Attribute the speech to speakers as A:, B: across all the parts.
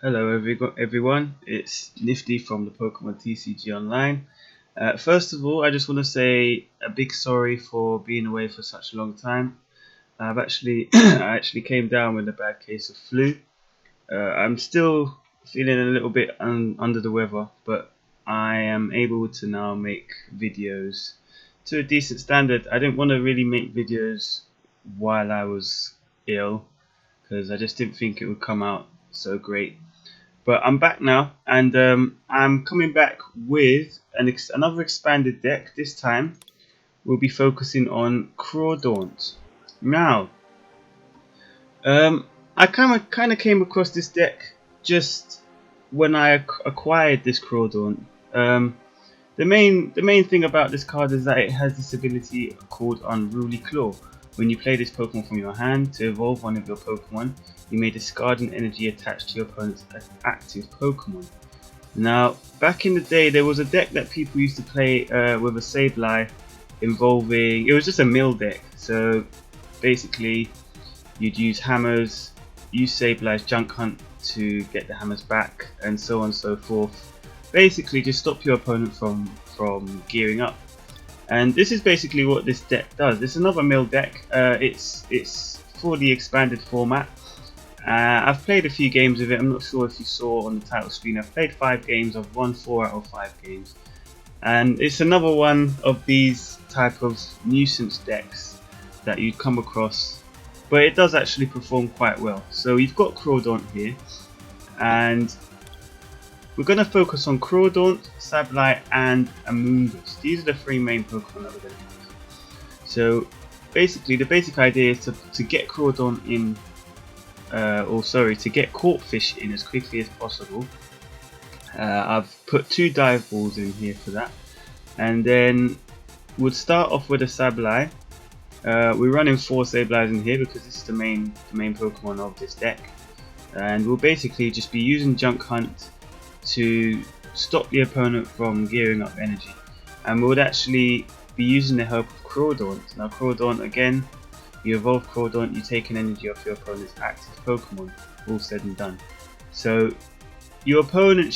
A: Hello everyone, it's Nifty from the Pokemon TCG Online. First of all, I just want to say a big sorry for being away for such a long time. I actually came down with a bad case of flu. I'm still feeling a little bit under the weather, but I am able to now make videos to a decent standard. I didn't want to really make videos while I was ill because I just didn't think it would come out so great. But I'm back now, and I'm coming back with another expanded deck. This time, we'll be focusing on Crawdaunt. Now, I kind of came across this deck just when I acquired this Crawdaunt. The main thing about this card is that it has this ability called Unruly Claw. When you play this Pokemon from your hand, to evolve one of your Pokemon, you may discard an energy attached to your opponent's active Pokemon. Now, back in the day, there was a deck that people used to play with a Sableye involving... It was just a mill deck, so basically you'd use hammers, use Sableye's Junk Hunt to get the hammers back, and so on and so forth. Basically just stop your opponent from gearing up. And this is basically what this deck does. It's another mill deck. It's for the expanded format. I've played a few games of it. I'm not sure if you saw on the title screen. I've played 5 games. I've won 4 out of 5 games. And it's another one of these type of nuisance decks that you'd come across. But it does actually perform quite well. So you've got Crawdaunt here. And we're going to focus on Crawdaunt, Sableye, and Amoonguss. These are the 3 main Pokemon that we're going to use. So basically, the basic idea is to get Crawdaunt in, to get Corphish in as quickly as possible. I've put 2 dive balls in here for that, and then we'll start off with a Sableye. We're running 4 Sableyes in here because this is the main Pokemon of this deck, and we'll basically just be using Junk Hunt to stop the opponent from gearing up energy, and we would actually be using the help of Crawdaunt. Now Crawdaunt, again, you evolve Crawdaunt, you take an energy off your opponent's active Pokemon, all said and done. So your opponent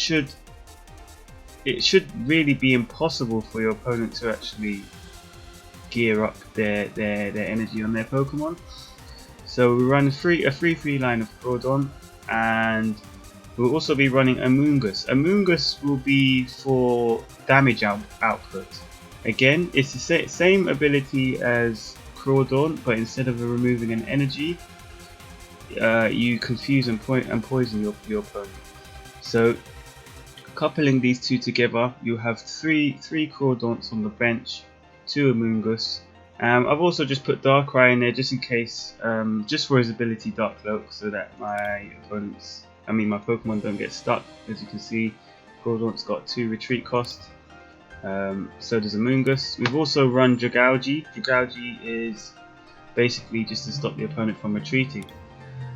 A: it should really be impossible for your opponent to actually gear up their energy on their Pokemon. So we run a 3-3 line of Crawdaunt, and we'll also be running Amoonguss. Amoonguss will be for damage output. Again, it's the same ability as Crawdaunt, but instead of removing an energy, you confuse and poison your opponent. So, coupling these 2 together, you have 3 Crawdaunts on the bench, 2 Amoonguss. I've also just put Darkrai in there just in case, just for his ability Dark Cloak, so that my Pokemon don't get stuck. As you can see, Crawdaunt's got 2 retreat cost. So does Amoonguss. We've also run Dragalge. Dragalge is basically just to stop the opponent from retreating.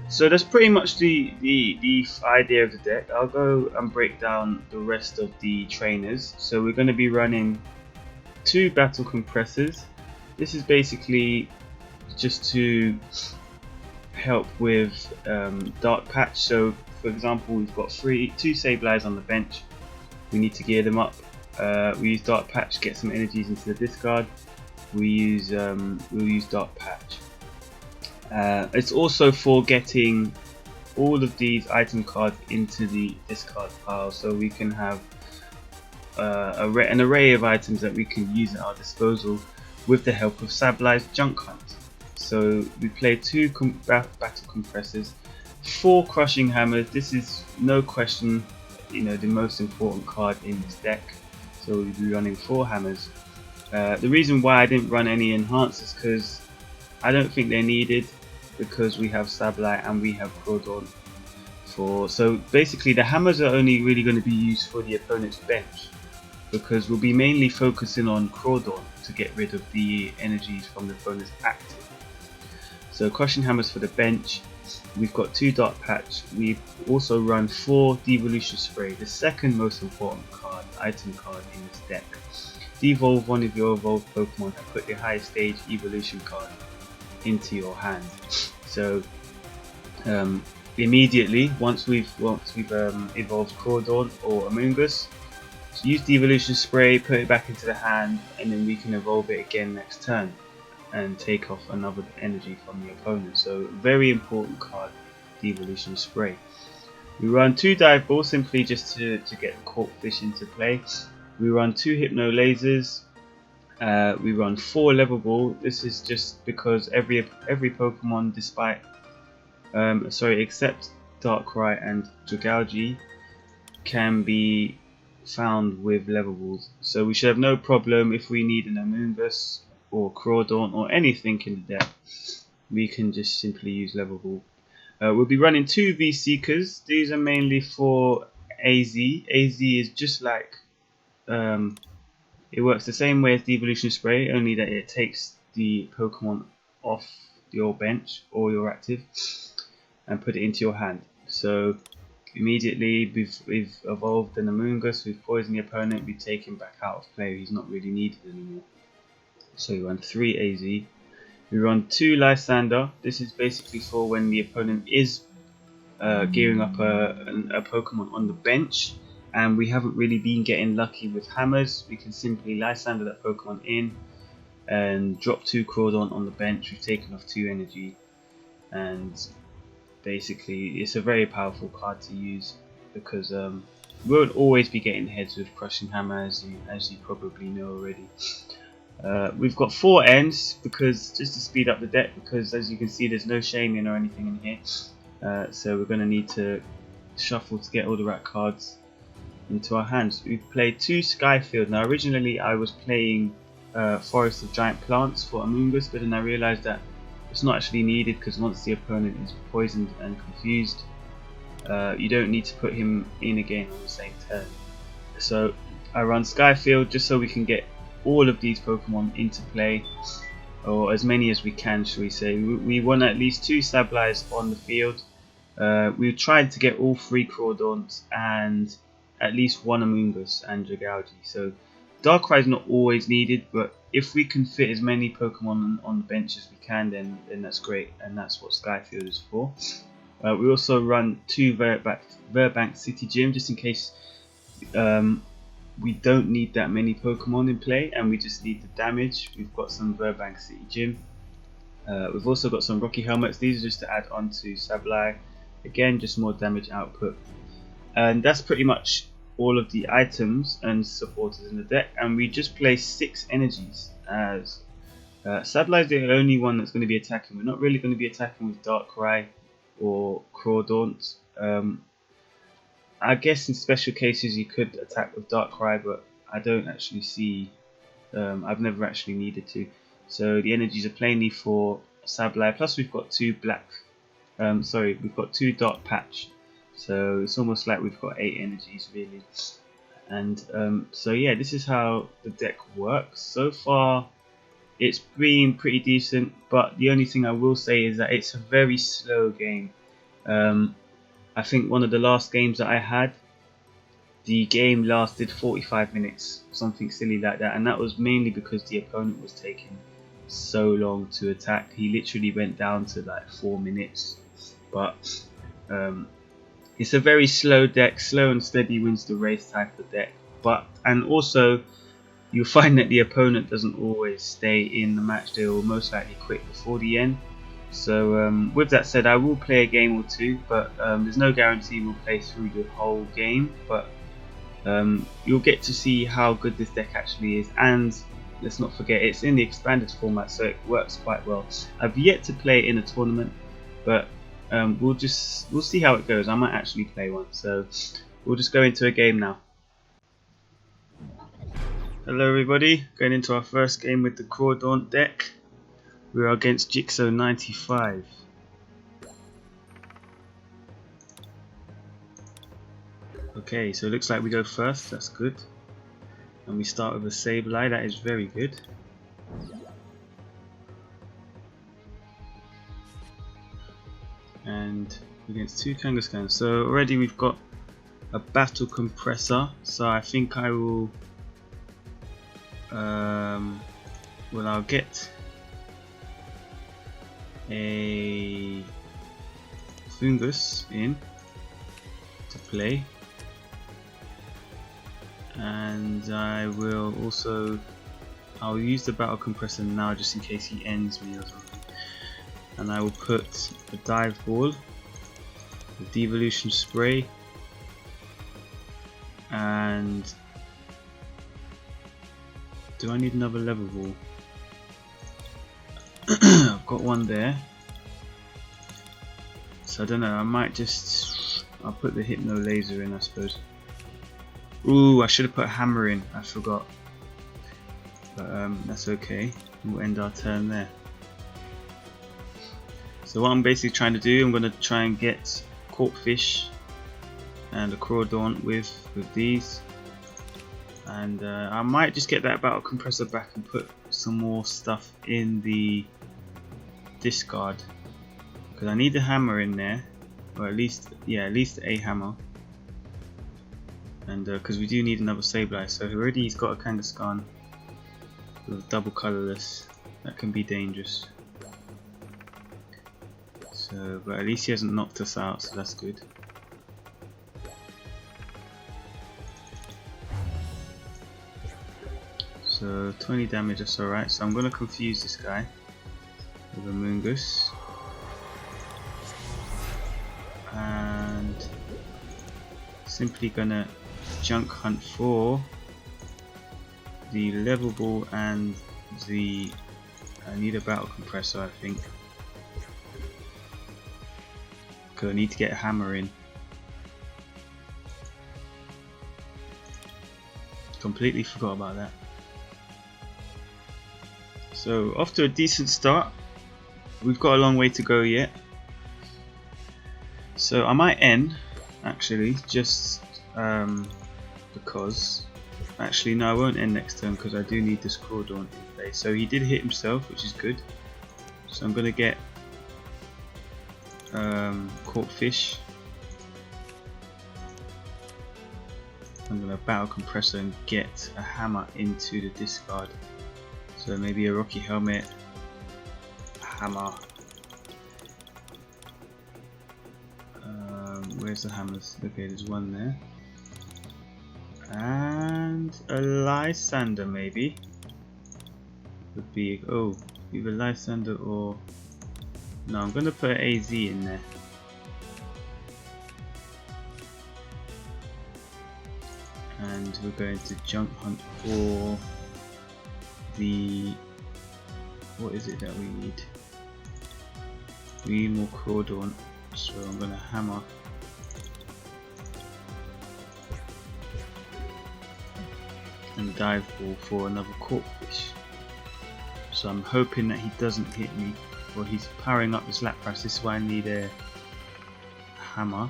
A: So that's pretty much the idea of the deck. I'll go and break down the rest of the trainers. So we're going to be running 2 Battle Compressors. This is basically just to help with Dark Patch. So for example, we've got 2 Sableyes on the bench. We need to gear them up. We use Dark Patch, get some energies into the discard. We'll use Dark Patch. It's also for getting all of these item cards into the discard pile, so we can have an array of items that we can use at our disposal with the help of Sableye's Junk Hunt. So we play 2 Battle Compressors, 4 Crushing Hammers. This is no question, the most important card in this deck. So we'll be running 4 hammers. The reason why I didn't run any enhancers is because I don't think they're needed, because we have Sableye and we have Crawdaunt. So basically the hammers are only really going to be used for the opponent's bench, because we'll be mainly focusing on Crawdaunt to get rid of the energies from the opponent's active. So Crushing Hammers for the bench. We've got 2 Dark Patch. We've also run 4 Devolution Spray, the second most important item card in this deck. Devolve one of your evolved Pokemon and put your highest stage evolution card into your hand. So immediately once we've evolved Crawdaunt or Amoonguss. So use the evolution spray, put it back into the hand, and then we can evolve it again next turn and take off another energy from the opponent. So very important card, the evolution spray. We run 2 dive balls simply just to get the caught fish into play. We run 2 hypno lasers. We run 4 level ball. This is just because every Pokemon, except Darkrai and Dragalge, can be found with level balls. So we should have no problem if we need an Amoonguss or Crawdaunt or anything in the deck. We can just simply use level ball. We'll be running 2 V-Seekers. These are mainly for AZ. AZ is just like it works the same way as the evolution spray, only that it takes the Pokemon off your bench or your active and put it into your hand. So immediately we've evolved an Amoonguss, we've poisoned the opponent, we take him back out of play, he's not really needed anymore. So we run 3 AZ. We run 2 Lysander. This is basically for when the opponent is gearing up a Pokemon on the bench and we haven't really been getting lucky with hammers. We can simply Lysander that Pokemon in and drop 2 Crawdaunt on the bench. We've taken off 2 energy, and basically it's a very powerful card to use because we won't always be getting heads with Crushing Hammer, as you probably know already. We've got 4 ends because just to speed up the deck, because as you can see there's no shaming or anything in here, so we're going to need to shuffle to get all the right cards into our hands. We've played 2 Skyfield. Now originally I was playing Forest of Giant Plants for Amoonguss, but then I realised that it's not actually needed because once the opponent is poisoned and confused, you don't need to put him in again on the same turn. So I run Skyfield just so we can get all of these Pokemon into play, or as many as we can, shall we say. We want at least 2 Sableyes on the field. We tried to get all 3 Crawdaunts and at least 1 Amoonguss and Dragalge. So Darkrai is not always needed, but if we can fit as many Pokemon on the bench as we can, then that's great, and that's what Skyfield is for. We also run 2 Verbank City Gym just in case we don't need that many Pokemon in play and we just need the damage. We've got some Verbank City Gym. We've also got some Rocky Helmets. These are just to add on to Sableye. Again, just more damage output. And that's pretty much all of the items and supporters in the deck. And we just play 6 energies, as Sableye is the only one that's going to be attacking. We're not really going to be attacking with Darkrai or Crawdaunt. I guess in special cases you could attack with Darkrai, but I don't actually see, I've never actually needed to. So the energies are plainly for Sableye, plus we've got 2 we've got 2 Dark Patch. So it's almost like we've got 8 energies really. And so yeah, this is how the deck works. So far it's been pretty decent, but the only thing I will say is that it's a very slow game. I think one of the last games that I had, the game lasted 45 minutes, something silly like that, and that was mainly because the opponent was taking so long to attack. He literally went down to like 4 minutes. But it's a very slow deck. Slow and steady wins the race type of deck. And also you'll find that the opponent doesn't always stay in the match. They will most likely quit before the end. So with that said, I will play a game or 2, but there's no guarantee we'll play through the whole game. But you'll get to see how good this deck actually is, and let's not forget it's in the expanded format, so it works quite well. I've yet to play in a tournament, but we'll see how it goes. I might actually play one, so we'll just go into a game now. Hello everybody, going into our first game with the Crawdaunt deck. We are against GlitchxCity. Okay, so it looks like we go first, that's good. And we start with a Sableye, that is very good. And against 2 Kangaskhan. So already we've got a Battle Compressor, so I think I will I'll get a Fungus in to play, and I'll use the battle compressor now just in case he ends me or something, and I will put a dive ball, the devolution spray, and do I need another level ball? I've got one there, so I don't know, I'll put the hypno laser in, I suppose. Ooh, I should have put a hammer in, I forgot, but that's okay, we'll end our turn there. So what I'm basically trying to do, I'm going to try and get caught fish and a Crawdaunt with these, and I might just get that battle compressor back and put some more stuff in the discard, because I need the hammer in there, or at least a hammer, and because we do need another Sableye. So already he's got a Kangaskhan with double colorless, that can be dangerous. So, but at least he hasn't knocked us out, so that's good. So 20 damage, that's alright. So I'm going to confuse this guy with a Moongus, and simply gonna junk hunt for the level ball and the I need a battle compressor, I think, because I need to get a hammer in. Completely forgot about that. So off to a decent start. We've got a long way to go yet. So I might end actually, just because actually no, I won't end next turn because I do need this Crawdaunt in play. So he did hit himself, which is good. So I'm gonna get caught fish. I'm gonna battle compressor and get a hammer into the discard. So maybe a rocky helmet, a hammer. Where's the hammers? Okay, there's one there. And a Lysander maybe. Would be, oh, either Lysander or... No, I'm gonna put an AZ in there. And we're going to junk hunt for the... What is it that we need? We need more Crawdaunt, so I'm gonna hammer. And dive ball for another caught fish. So I'm hoping that he doesn't hit me. Well, he's powering up this Lapras, this is why I need a hammer.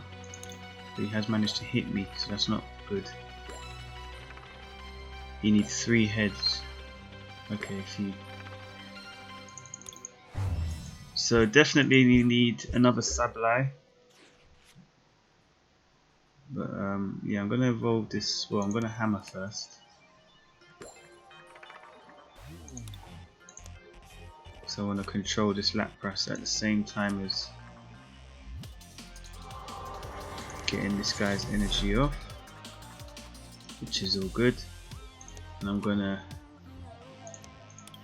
A: But he has managed to hit me, so that's not good. He needs 3 heads. Okay, phew. So definitely we need another Sableye. But yeah, I'm going to evolve this, well, I'm going to hammer first. So I want to control this Lapras at the same time as getting this guy's energy off, which is all good. And I'm gonna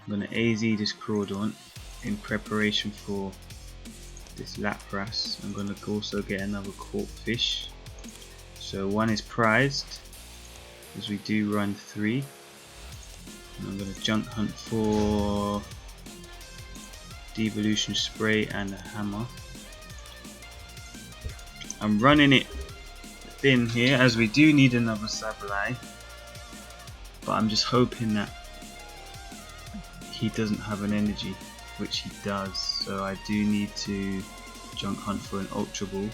A: AZ this Crawdaunt in preparation for this Lapras. I'm gonna also get another caught fish. So one is prized, as we do run 3. And I'm gonna junk hunt for devolution spray and a hammer. I'm running it thin here as we do need another Sableye, but I'm just hoping that he doesn't have an energy, which he does, so I do need to junk hunt for an Ultra Ball.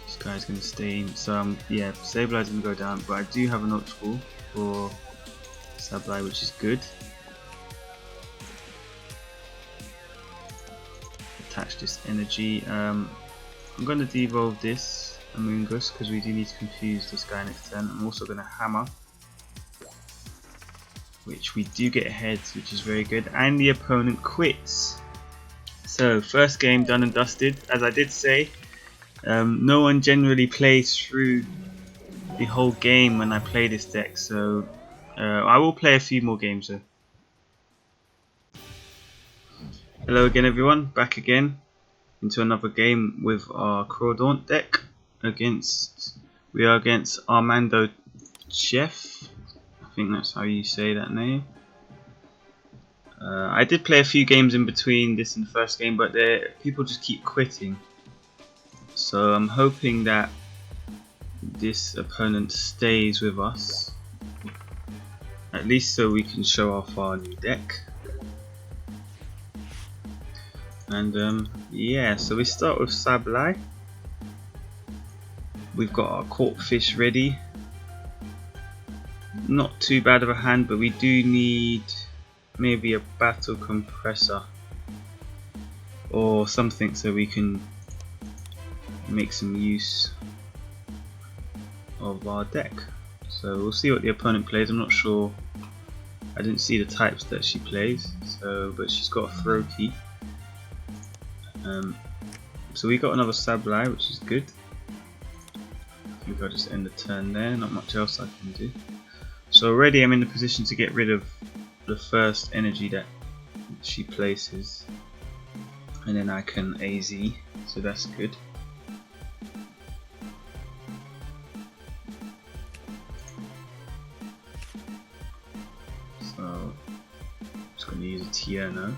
A: This guy's going to stay in, so yeah, Sableye's going to go down, but I do have an Ultra Ball for Sableye, which is good. Attach this energy. I'm going to devolve this Amoonguss because we do need to confuse this guy next turn. I'm also going to hammer, which we do get heads, which is very good, and the opponent quits. So first game done and dusted. As I did say, no one generally plays through the whole game when I play this deck, so I will play a few more games though. Hello again everyone, back again into another game with our Crawdaunt deck. We are against armandocheff. I think that's how you say that name. I did play a few games in between this and the first game, but people just keep quitting. So I'm hoping that this opponent stays with us, at least so we can show off our new deck. And yeah, so we start with Sableye. We've got our caught fish ready. Not too bad of a hand, but we do need maybe a battle compressor or something so we can make some use of our deck. So we'll see what the opponent plays. I'm not sure, I didn't see the types that she plays, but she's got a Froakie. So we got another Sableye, which is good. I think I'll just end the turn there, not much else I can do. So already I'm in the position to get rid of the first energy that she places, and then I can AZ, so that's good. So I'm just going to use a Tierno.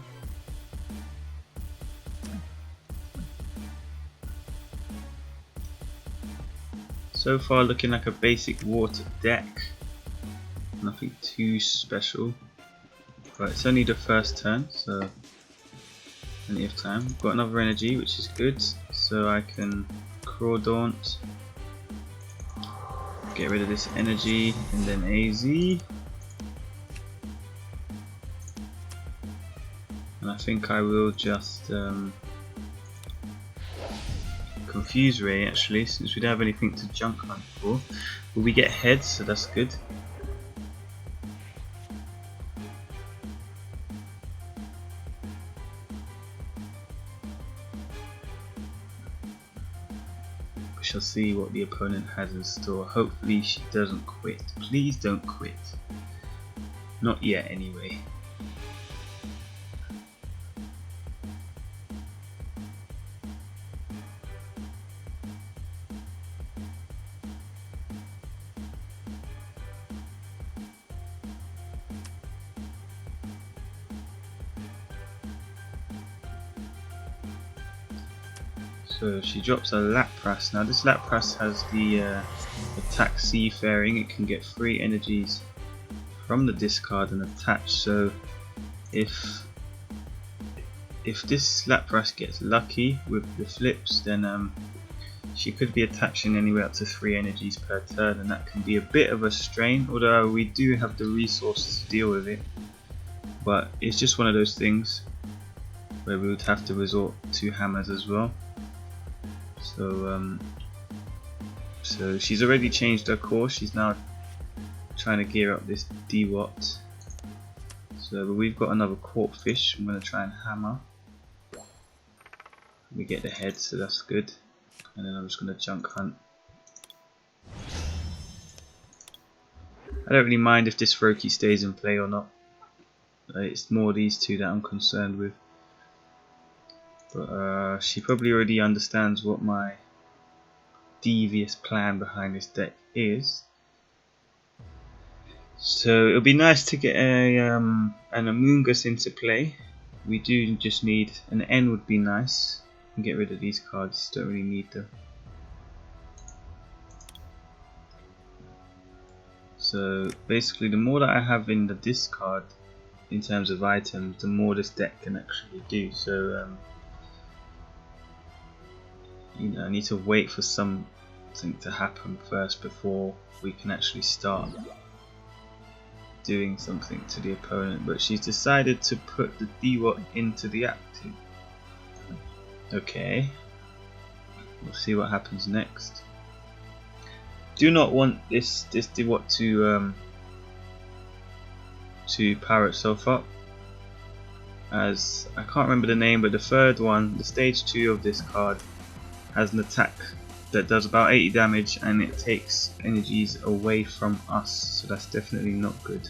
A: So far looking like a basic water deck, nothing too special. Right, it's only the first turn, so plenty of time. We've got another energy, which is good, so I can Crawdaunt, get rid of this energy, and then AZ. And I think I will just Confuse Ray actually, since we don't have anything to junk hunt for. But we get heads, so that's good. We shall see what the opponent has in store. Hopefully she doesn't quit. Please don't quit. Not yet anyway. So she drops a Lapras. Now this Lapras has the attack Seafaring. It can get 3 energies from the discard and attach. So if this Lapras gets lucky with the flips, then she could be attaching anywhere up to 3 energies per turn, and that can be a bit of a strain, although we do have the resources to deal with it. But it's just one of those things where we would have to resort to hammers as well. So she's already changed her course. She's now trying to gear up this D-Watt. So but we've got another caught fish. I'm going to try and hammer. We get the head, so that's good. And then I'm just going to junk hunt. I don't really mind if this Froakie stays in play or not. It's more these two that I'm concerned with. But she probably already understands what my devious plan behind this deck is. So it'll be nice to get an Amoonguss into play. We do just need an N, would be nice. And get rid of these cards, don't really need them. So basically the more that I have in the discard in terms of items, the more this deck can actually do. So you know, I need to wait for something to happen first before we can actually start doing something to the opponent. But she's decided to put the D-Watt into the active. Okay, we'll see what happens next. Do not want this D-Watt to power itself up. as I can't remember the name, but the third one, the stage 2 of this card, has an attack that does about 80 damage and it takes energies away from us, so that's definitely not good.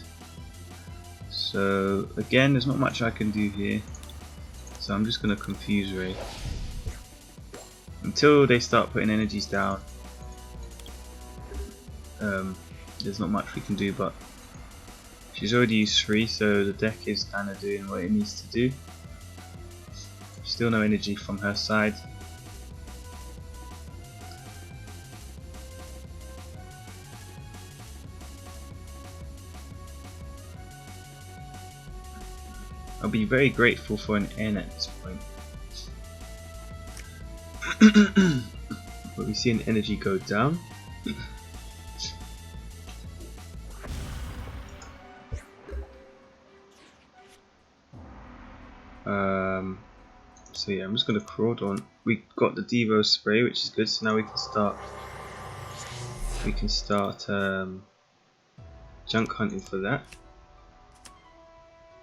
A: So again, there's not much I can do here, so I'm just going to Confuse Ray until they start putting energies down. There's not much we can do, but she's already used 3, so the deck is kind of doing what it needs to do. Still no energy from her side. I'll be very grateful for an N at this point. But we see an energy go down. So yeah, I'm just gonna Crawdaunt. We got the Devo spray, which is good. So now we can start. Junk hunting for that.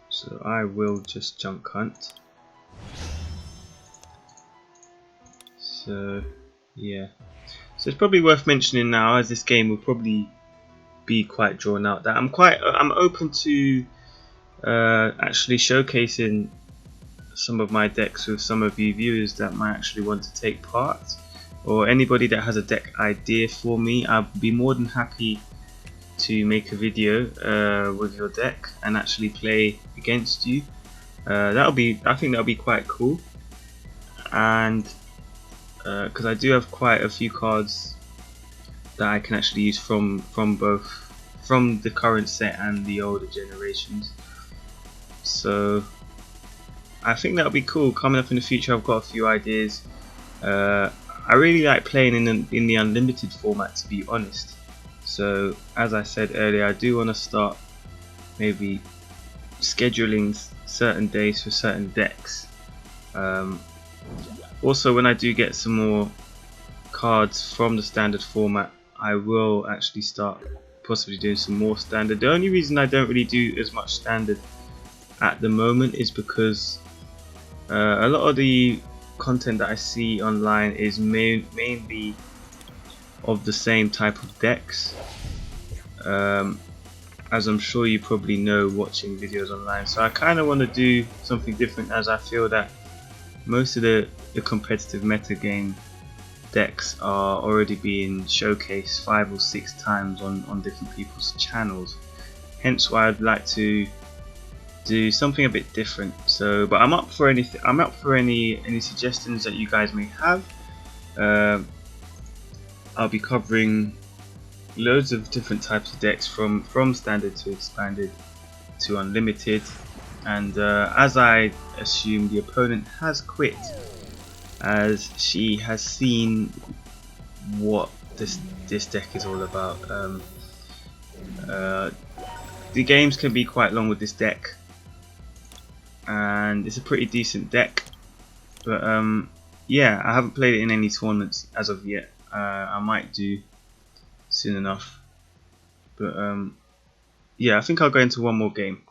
A: So I will just junk hunt. So yeah, so it's probably worth mentioning now, as this game will probably be quite drawn out, that I'm open to actually showcasing some of my decks with some of you viewers that might actually want to take part, or anybody that has a deck idea for me. I'd be more than happy to make a video with your deck and actually play against you. I think that'll be quite cool, and because I do have quite a few cards that I can actually use from the current set and the older generations. So I think that'll be cool. Coming up in the future, I've got a few ideas. I really like playing in the unlimited format, to be honest. So as I said earlier, I do want to start maybe scheduling certain days for certain decks. Also, when I do get some more cards from the standard format, I will actually start possibly doing some more standard. The only reason I don't really do as much standard at the moment is because a lot of the content that I see online is mainly of the same type of decks, as I'm sure you probably know watching videos online. So I kind of want to do something different, as I feel that most of the competitive meta game decks are already being showcased 5 or 6 times on different people's channels. Hence why I'd like to do something a bit different. So, but I'm up for anything. I'm up for any suggestions that you guys may have. I'll be covering loads of different types of decks, from standard to expanded to unlimited. And as I assume, the opponent has quit, as she has seen what this deck is all about. The games can be quite long with this deck, and it's a pretty decent deck, but yeah, I haven't played it in any tournaments as of yet. I might do soon enough, but yeah, I think I'll go into one more game.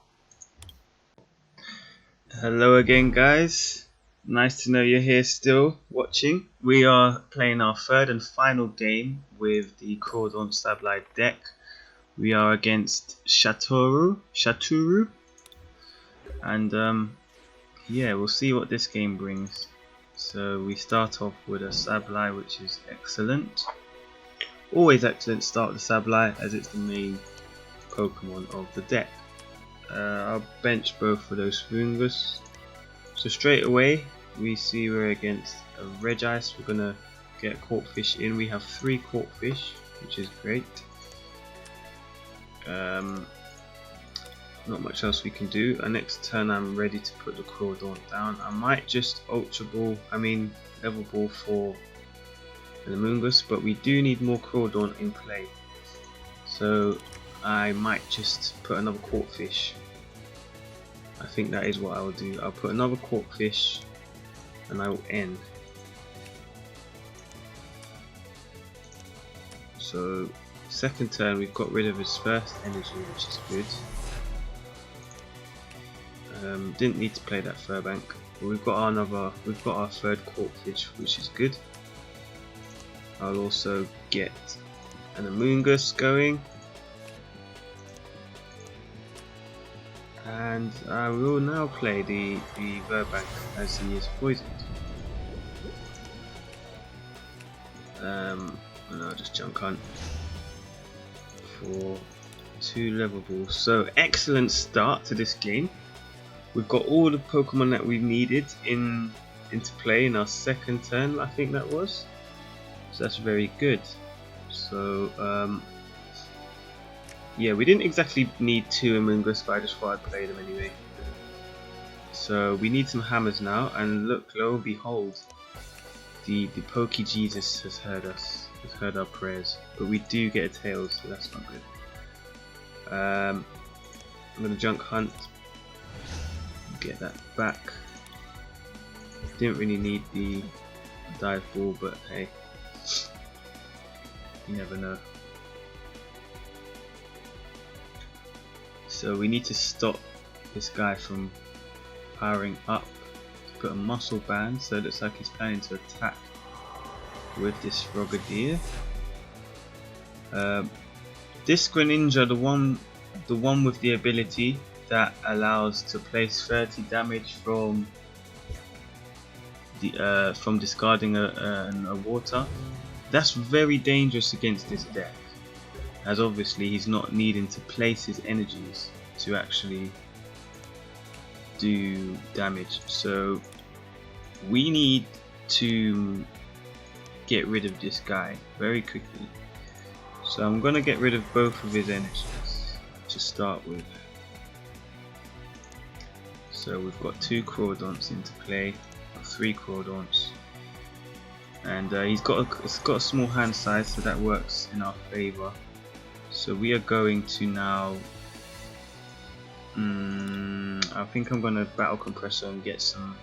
A: Hello again, guys. Nice to know you're here still watching. We are playing our third and final game with the Crawdaunt Sableye deck. We are against Schaturu, and yeah, we'll see what this game brings. So we start off with a Sableye, which is excellent. Always excellent to start with the Sableye, as it's the main Pokemon of the deck. I'll bench both of those Fungus. So straight away we see we're against a Regice. We're gonna get a Corphish in. We have 3 Corphish, which is great. Not much else we can do. Next turn I'm ready to put the Crawdaunt down. I might just level ball for the Mungus, but we do need more Crawdaunt in play. So I might just put another Corphish. I think that is what I will do. I'll put another Corphish and I will end. So second turn we've got rid of his first energy, which is good. Didn't need to play that Furbank, but we've got our third Corkfish, which is good. I'll also get an Amoonguss going, and I will now play the Furbank as he is poisoned. And I'll just junk hunt for 2 level. So excellent start to this game. We've got all the Pokemon that we needed into play in our second turn, I think that was. So that's very good. So yeah, we didn't exactly need 2 Amoonguss, but I just thought I'd play them anyway. So we need some hammers now, and look, lo and behold, the Poke Jesus has heard us, has heard our prayers. But we do get a Tails, so that's not good. I'm gonna junk hunt, get that back. Didn't really need the dive ball, but hey, you never know. So we need to stop this guy from powering up. Put a muscle band, so it looks like he's planning to attack with this Frogadier. This Greninja, the one with the ability that allows to place 30 damage from discarding a water, that's very dangerous against this deck, as obviously he's not needing to place his energies to actually do damage. So we need to get rid of this guy very quickly. So I'm gonna get rid of both of his energies to start with. So we've got 2 Crawdaunts into play, or 3 Crawdaunts, and it's got a small hand size, so that works in our favour. So we are going to now. I think I'm gonna Battle Compressor and get some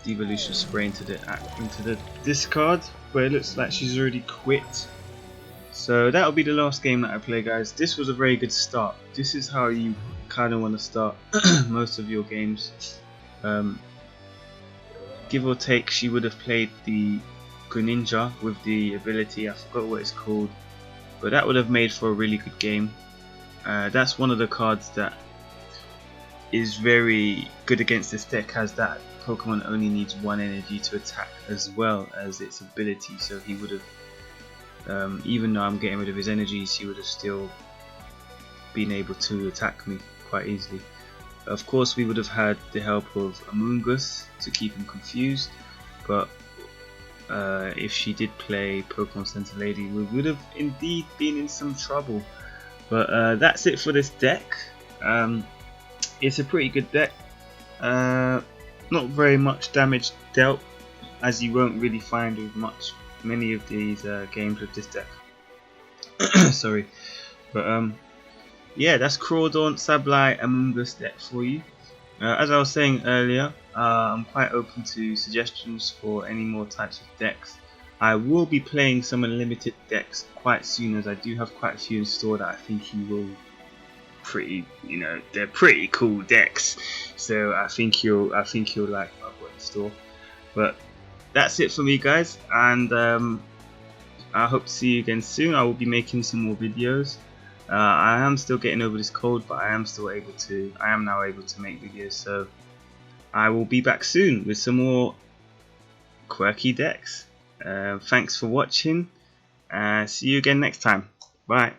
A: Devolution Spray into the discard, but it looks like she's already quit. So that'll be the last game that I play, guys. This was a very good start. This is how you kind of want to start most of your games. Give or take, she would have played the Greninja with the ability, I forgot what it's called, but that would have made for a really good game. That's one of the cards that is very good against this deck, as that Pokemon only needs 1 energy to attack as well as its ability, so he would have, even though I'm getting rid of his energies, he would have still been able to attack me quite easily. Of course we would have had the help of Amoonguss to keep him confused, but if she did play Pokemon Center Lady, we would have indeed been in some trouble. But that's it for this deck. It's a pretty good deck. Not very much damage dealt, as you won't really find with many of these games with this deck. Sorry, but yeah, that's Crawdaunt, Sableye, Amoonguss deck for you. As I was saying earlier, I'm quite open to suggestions for any more types of decks. I will be playing some unlimited decks quite soon, as I do have quite a few in store that I think you will they're pretty cool decks. So I think you'll like what I've got in store. But that's it for me, guys, and I hope to see you again soon. I will be making some more videos. I am still getting over this cold, but I am now able to make videos, so I will be back soon with some more quirky decks. Thanks for watching. See you again next time. Bye.